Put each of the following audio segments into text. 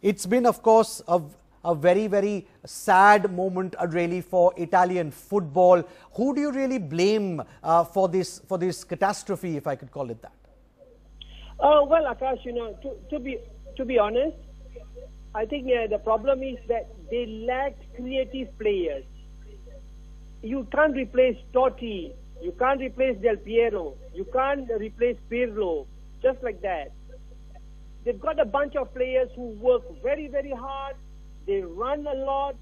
It's been, of course, a very, very sad moment really for Italian football. Who do you really blame for this catastrophe, if I could call it that? Well, Akash, to be honest, I think the problem is that they lack creative players. You can't replace Totti, you can't replace Del Piero, you can't replace Pirlo, just like that. They've got a bunch of players who work very, very hard, they run a lot,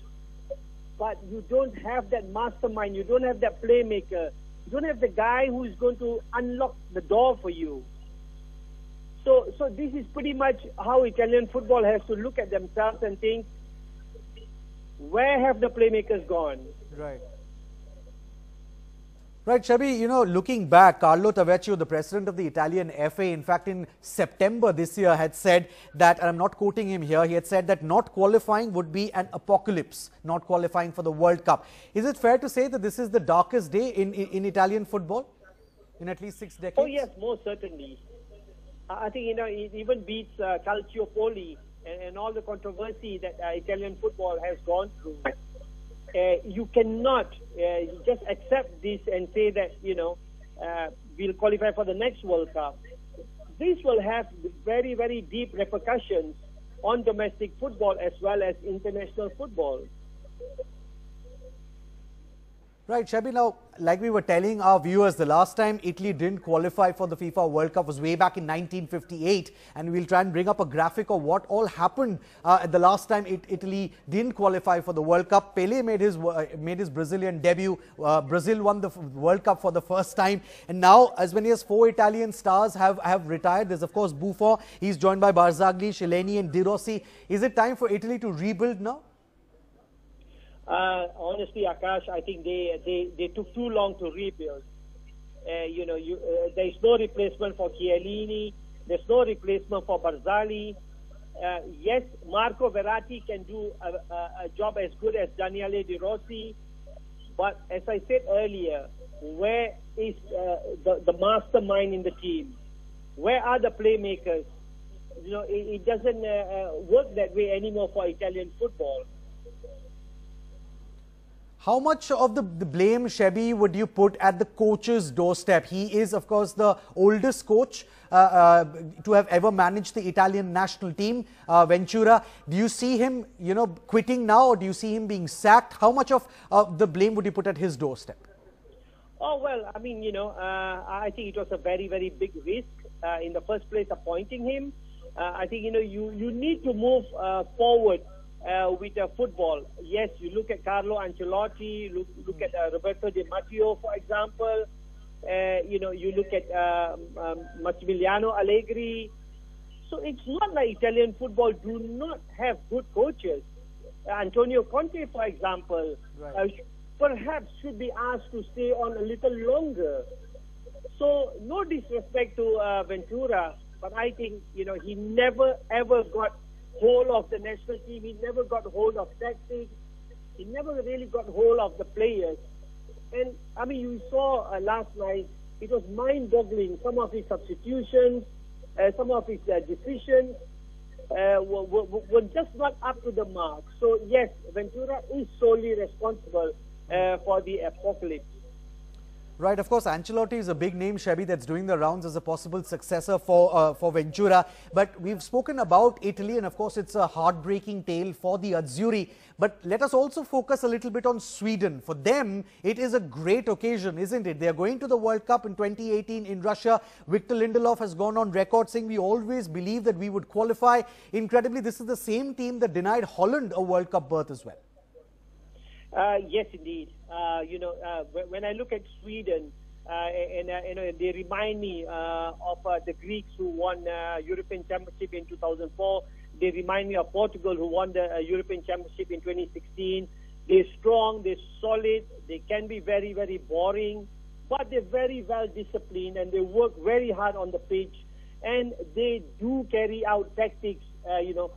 but you don't have that mastermind, you don't have that playmaker, you don't have the guy who is going to unlock the door for you. So this is pretty much how Italian football has to look at themselves and think, where have the playmakers gone? Right. Right, Shebby, looking back, Carlo Tavecchio, the president of the Italian FA, in fact, in September this year had said that, and I'm not quoting him here, he had said that not qualifying would be an apocalypse, not qualifying for the World Cup. Is it fair to say that this is the darkest day in Italian football in at least 6 decades? Oh, yes, most certainly. I think, it even beats Calciopoli and all the controversy that Italian football has gone through. You cannot just accept this and say that, we'll qualify for the next World Cup. This will have very, very deep repercussions on domestic football as well as international football. Right, Shebby, now, like we were telling our viewers, the last time Italy didn't qualify for the FIFA World Cup was way back in 1958, and we'll try and bring up a graphic of what all happened the last time Italy didn't qualify for the World Cup. Pelé made his Brazilian debut. Brazil won the World Cup for the first time, and now as many as 4 Italian stars have retired. There's of course Buffon. He's joined by Barzagli, Chiellini, and De Rossi. Is it time for Italy to rebuild now? Honestly, Akash, I think they took too long to rebuild. There is no replacement for Chiellini. There's no replacement for Barzagli. Yes, Marco Verratti can do a job as good as Daniele De Rossi. But as I said earlier, where is the mastermind in the team? Where are the playmakers? It doesn't work that way anymore for Italian football. How much of the blame, Shebby, would you put at the coach's doorstep? He is, of course, the oldest coach to have ever managed the Italian national team, Ventura. Do you see him, quitting now, or do you see him being sacked? How much of the blame would you put at his doorstep? Oh, well, I mean, I think it was a very, very big risk in the first place appointing him. I think, you need to move forward with football. Yes, you look at Carlo Ancelotti, look at Roberto Di Matteo, for example. You look at Massimiliano Allegri. So it's not like Italian football do not have good coaches. Antonio Conte, for example, perhaps should be asked to stay on a little longer. So no disrespect to Ventura, but I think, he never ever got hold of the national team. He never got hold of tactics. He never really got hold of the players. And I mean, you saw last night, it was mind-boggling. Some of his substitutions, some of his decisions were just not up to the mark. So yes, Ventura is solely responsible for the apocalypse. Right, of course, Ancelotti is a big name, Shebby, that's doing the rounds as a possible successor for Ventura. But we've spoken about Italy, and of course, it's a heartbreaking tale for the Azzurri. But let us also focus a little bit on Sweden. For them, it is a great occasion, isn't it? They are going to the World Cup in 2018 in Russia. Victor Lindelof has gone on record saying we always believed that we would qualify. Incredibly, this is the same team that denied Holland a World Cup berth as well. Yes, indeed. When I look at Sweden, they remind me of the Greeks who won European Championship in 2004. They remind me of Portugal, who won the European Championship in 2016. They're strong, they're solid, they can be very, very boring, but they're very well disciplined and they work very hard on the pitch, and they do carry out tactics, to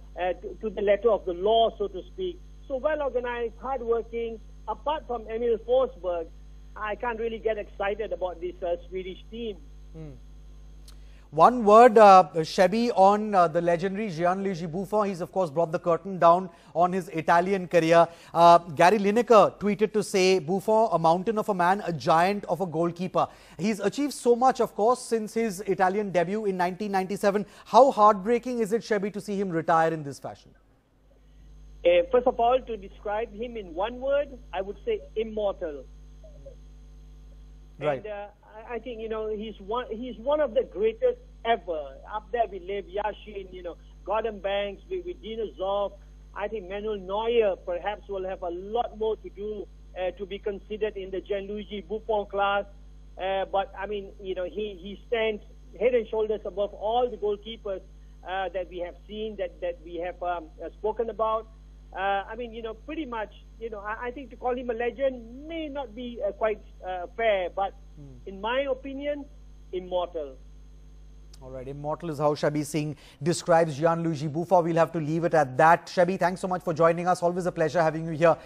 the letter of the law, so to speak. So well organized, hardworking. Apart from Emil Forsberg, I can't really get excited about this Swedish team. One word, Shebby, on the legendary Gianluigi Buffon. He's, of course, brought the curtain down on his Italian career. Gary Lineker tweeted to say, Buffon, a mountain of a man, a giant of a goalkeeper. He's achieved so much, of course, since his Italian debut in 1997. How heartbreaking is it, Shebby, to see him retire in this fashion? First of all, to describe him in one word, I would say immortal. Right. And I think, you know, he's one of the greatest ever. Up there we live, Yashin, you know, Gordon Banks, with Dino Zoff. I think Manuel Neuer perhaps will have a lot more to do to be considered in the Gianluigi Buffon class. But, I mean, you know, he stands head and shoulders above all the goalkeepers that we have seen, that we have spoken about. I mean, you know, pretty much, you know, I think to call him a legend may not be quite fair, but in my opinion, immortal. All right, immortal is how Shebby Singh describes Gianluigi Buffon. We'll have to leave it at that. Shebby, thanks so much for joining us. Always a pleasure having you here